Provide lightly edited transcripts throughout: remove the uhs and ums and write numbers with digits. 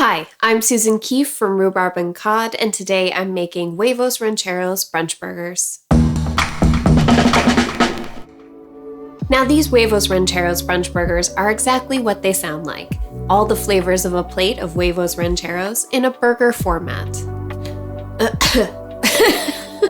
Hi, I'm Susan Keefe from Rhubarb Cod, and today I'm making Huevos Rancheros Brunch Burgers. Now these Huevos Rancheros Brunch Burgers are exactly what they sound like. All the flavors of a plate of Huevos Rancheros in a burger format.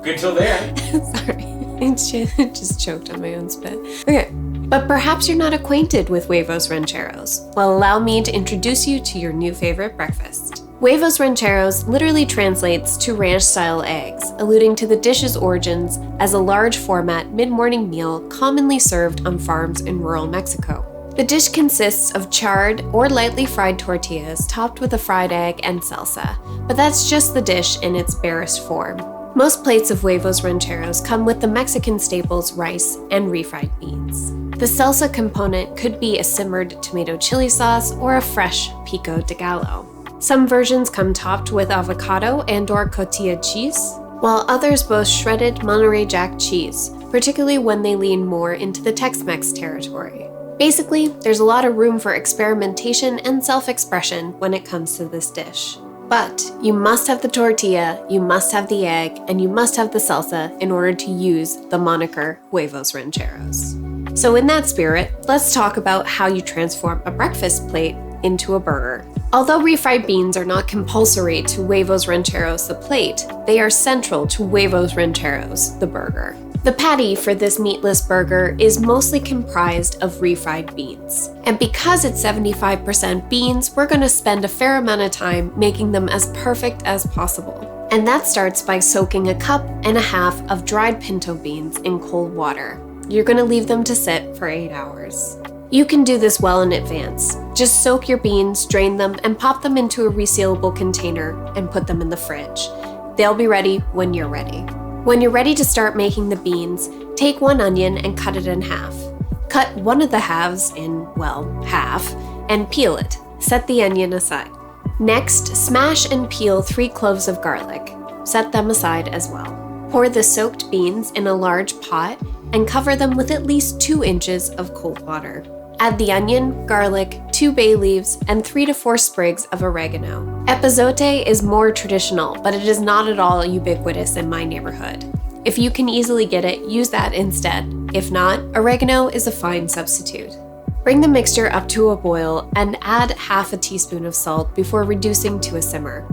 Good till there. Sorry, I just choked on my own spit. Okay. But perhaps you're not acquainted with Huevos Rancheros. Well, allow me to introduce you to your new favorite breakfast. Huevos Rancheros literally translates to ranch-style eggs, alluding to the dish's origins as a large-format mid-morning meal commonly served on farms in rural Mexico. The dish consists of charred or lightly fried tortillas topped with a fried egg and salsa, but that's just the dish in its barest form. Most plates of Huevos Rancheros come with the Mexican staples rice and refried beans. The salsa component could be a simmered tomato chili sauce or a fresh pico de gallo. Some versions come topped with avocado and/or cotija cheese, while others boast shredded Monterey Jack cheese, particularly when they lean more into the Tex-Mex territory. Basically, there's a lot of room for experimentation and self-expression when it comes to this dish. But you must have the tortilla, you must have the egg, and you must have the salsa in order to use the moniker Huevos Rancheros. So in that spirit, let's talk about how you transform a breakfast plate into a burger. Although refried beans are not compulsory to Huevos Rancheros the plate, they are central to Huevos Rancheros the burger. The patty for this meatless burger is mostly comprised of refried beans. And because it's 75% beans, we're going to spend a fair amount of time making them as perfect as possible. And that starts by soaking a cup and a half of dried pinto beans in cold water. You're going to leave them to sit for 8 hours. You can do this well in advance. Just soak your beans, drain them, and pop them into a resealable container and put them in the fridge. They'll be ready when you're ready. When you're ready to start making the beans, take one onion and cut it in half. Cut one of the halves in, half, and peel it. Set the onion aside. Next, smash and peel 3 cloves of garlic. Set them aside as well. Pour the soaked beans in a large pot and cover them with at least 2 inches of cold water. Add the onion, garlic, 2 bay leaves, and 3 to 4 sprigs of oregano. Epazote is more traditional, but it is not at all ubiquitous in my neighborhood. If you can easily get it, use that instead. If not, oregano is a fine substitute. Bring the mixture up to a boil and add half a teaspoon of salt before reducing to a simmer.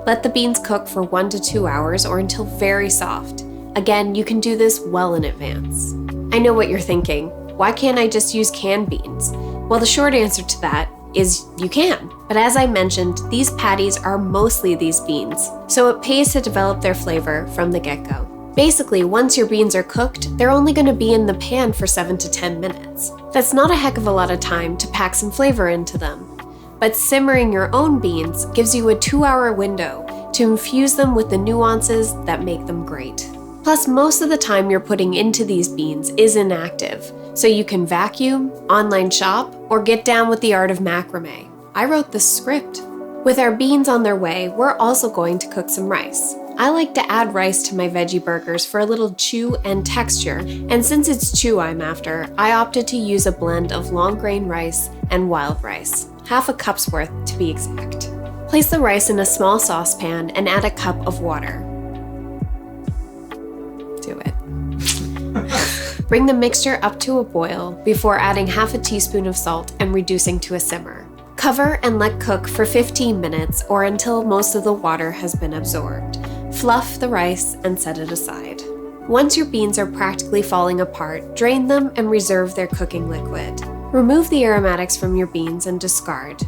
Let the beans cook for 1 to 2 hours or until very soft. Again, you can do this well in advance. I know what you're thinking. Why can't I just use canned beans? Well, the short answer to that is you can. But as I mentioned, these patties are mostly these beans, so it pays to develop their flavor from the get-go. Basically, once your beans are cooked, they're only going to be in the pan for 7 to 10 minutes. That's not a heck of a lot of time to pack some flavor into them. But simmering your own beans gives you a 2-hour window to infuse them with the nuances that make them great. Plus, most of the time you're putting into these beans is inactive, so you can vacuum, online shop, or get down with the art of macrame. I wrote this script. With our beans on their way, we're also going to cook some rice. I like to add rice to my veggie burgers for a little chew and texture, and since it's chew I'm after, I opted to use a blend of long grain rice and wild rice, half a cup's worth to be exact. Place the rice in a small saucepan and add a cup of water. Do it. Bring the mixture up to a boil before adding half a teaspoon of salt and reducing to a simmer. Cover and let cook for 15 minutes or until most of the water has been absorbed. Fluff the rice and set it aside. Once your beans are practically falling apart, drain them and reserve their cooking liquid. Remove the aromatics from your beans and discard.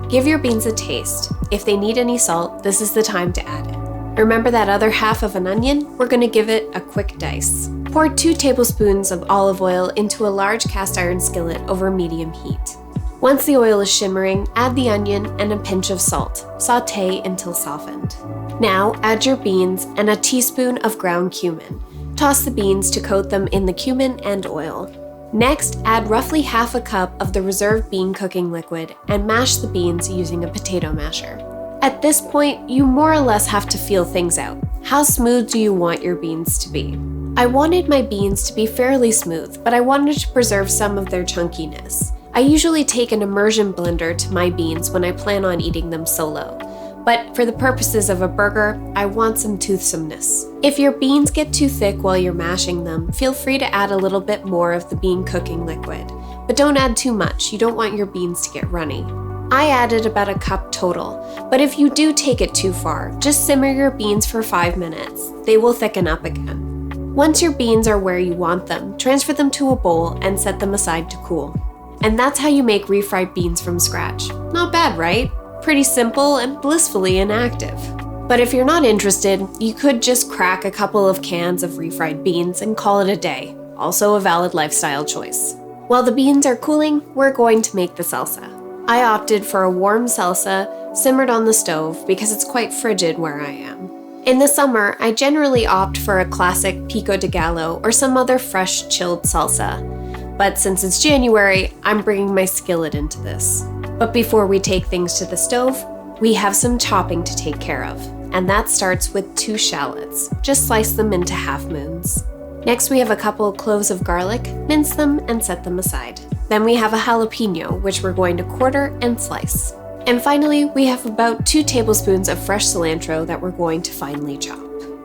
Give your beans a taste. If they need any salt, this is the time to add it. Remember that other half of an onion? We're going to give it a quick dice. Pour 2 tablespoons of olive oil into a large cast iron skillet over medium heat. Once the oil is shimmering, add the onion and a pinch of salt. Sauté until softened. Now add your beans and a teaspoon of ground cumin. Toss the beans to coat them in the cumin and oil. Next, add roughly half a cup of the reserved bean cooking liquid and mash the beans using a potato masher. At this point, you more or less have to feel things out. How smooth do you want your beans to be? I wanted my beans to be fairly smooth, but I wanted to preserve some of their chunkiness. I usually take an immersion blender to my beans when I plan on eating them solo, but for the purposes of a burger, I want some toothsomeness. If your beans get too thick while you're mashing them, feel free to add a little bit more of the bean cooking liquid, but don't add too much. You don't want your beans to get runny. I added about a cup total, but if you do take it too far, just simmer your beans for 5 minutes. They will thicken up again. Once your beans are where you want them, transfer them to a bowl and set them aside to cool. And that's how you make refried beans from scratch. Not bad, right? Pretty simple and blissfully inactive. But if you're not interested, you could just crack a couple of cans of refried beans and call it a day. Also a valid lifestyle choice. While the beans are cooling, we're going to make the salsa. I opted for a warm salsa simmered on the stove because it's quite frigid where I am. In the summer, I generally opt for a classic pico de gallo or some other fresh chilled salsa. But since it's January, I'm bringing my skillet into this. But before we take things to the stove, we have some chopping to take care of. And that starts with 2 shallots. Just slice them into half moons. Next, we have a couple cloves of garlic, mince them, and set them aside. Then we have a jalapeno, which we're going to quarter and slice. And finally, we have about 2 tablespoons of fresh cilantro that we're going to finely chop.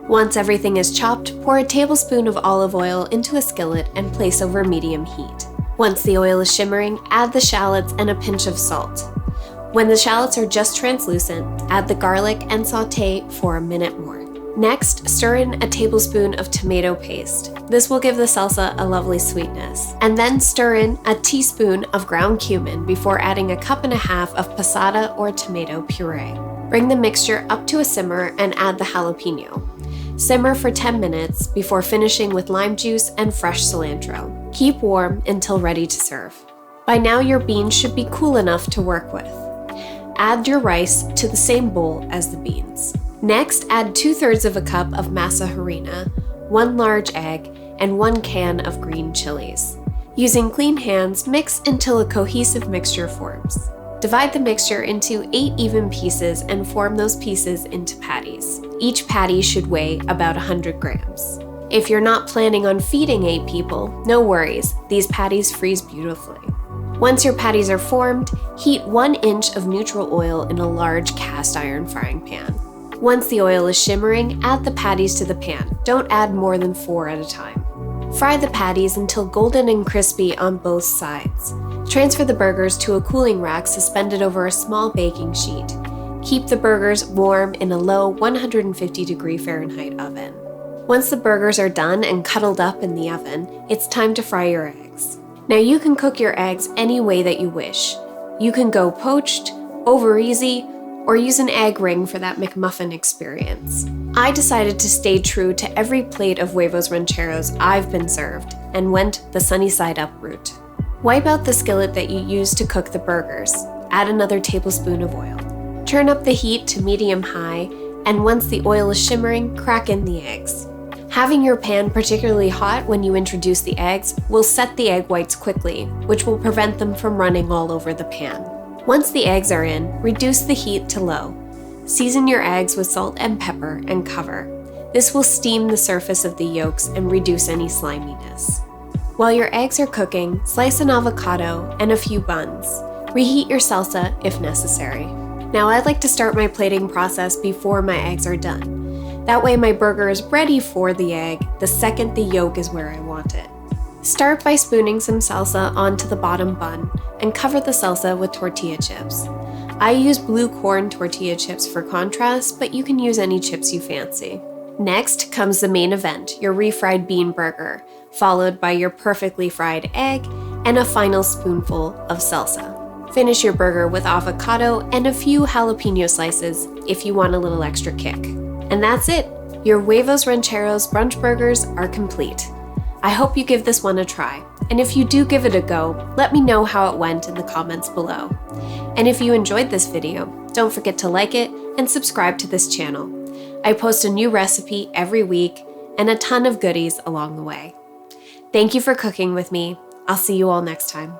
Once everything is chopped, pour a tablespoon of olive oil into a skillet and place over medium heat. Once the oil is shimmering, add the shallots and a pinch of salt. When the shallots are just translucent, add the garlic and sauté for a minute more. Next, stir in a tablespoon of tomato paste. This will give the salsa a lovely sweetness. And then stir in a teaspoon of ground cumin before adding a cup and a half of passata or tomato puree. Bring the mixture up to a simmer and add the jalapeno. Simmer for 10 minutes before finishing with lime juice and fresh cilantro. Keep warm until ready to serve. By now your beans should be cool enough to work with. Add your rice to the same bowl as the beans. Next, add 2/3 of a cup of masa harina, 1 large egg, and 1 can of green chilies. Using clean hands, mix until a cohesive mixture forms. Divide the mixture into 8 even pieces and form those pieces into patties. Each patty should weigh about 100 grams. If you're not planning on feeding 8 people, no worries, these patties freeze beautifully. Once your patties are formed, heat 1 inch of neutral oil in a large cast iron frying pan. Once the oil is shimmering, add the patties to the pan. Don't add more than 4 at a time. Fry the patties until golden and crispy on both sides. Transfer the burgers to a cooling rack suspended over a small baking sheet. Keep the burgers warm in a low 150-degree Fahrenheit oven. Once the burgers are done and cuddled up in the oven, it's time to fry your eggs. Now you can cook your eggs any way that you wish. You can go poached, over easy, or use an egg ring for that McMuffin experience. I decided to stay true to every plate of Huevos Rancheros I've been served and went the sunny side up route. Wipe out the skillet that you used to cook the burgers. Add another tablespoon of oil. Turn up the heat to medium-high, and once the oil is shimmering, crack in the eggs. Having your pan particularly hot when you introduce the eggs will set the egg whites quickly, which will prevent them from running all over the pan. Once the eggs are in, reduce the heat to low. Season your eggs with salt and pepper and cover. This will steam the surface of the yolks and reduce any sliminess. While your eggs are cooking, slice an avocado and a few buns. Reheat your salsa if necessary. Now I like to start my plating process before my eggs are done. That way my burger is ready for the egg the second the yolk is where I want it. Start by spooning some salsa onto the bottom bun and cover the salsa with tortilla chips. I use blue corn tortilla chips for contrast, but you can use any chips you fancy. Next comes the main event, your refried bean burger, followed by your perfectly fried egg and a final spoonful of salsa. Finish your burger with avocado and a few jalapeno slices if you want a little extra kick. And that's it! Your Huevos Rancheros Brunch Burgers are complete. I hope you give this one a try, and if you do give it a go, let me know how it went in the comments below. And if you enjoyed this video, don't forget to like it and subscribe to this channel. I post a new recipe every week and a ton of goodies along the way. Thank you for cooking with me. I'll see you all next time.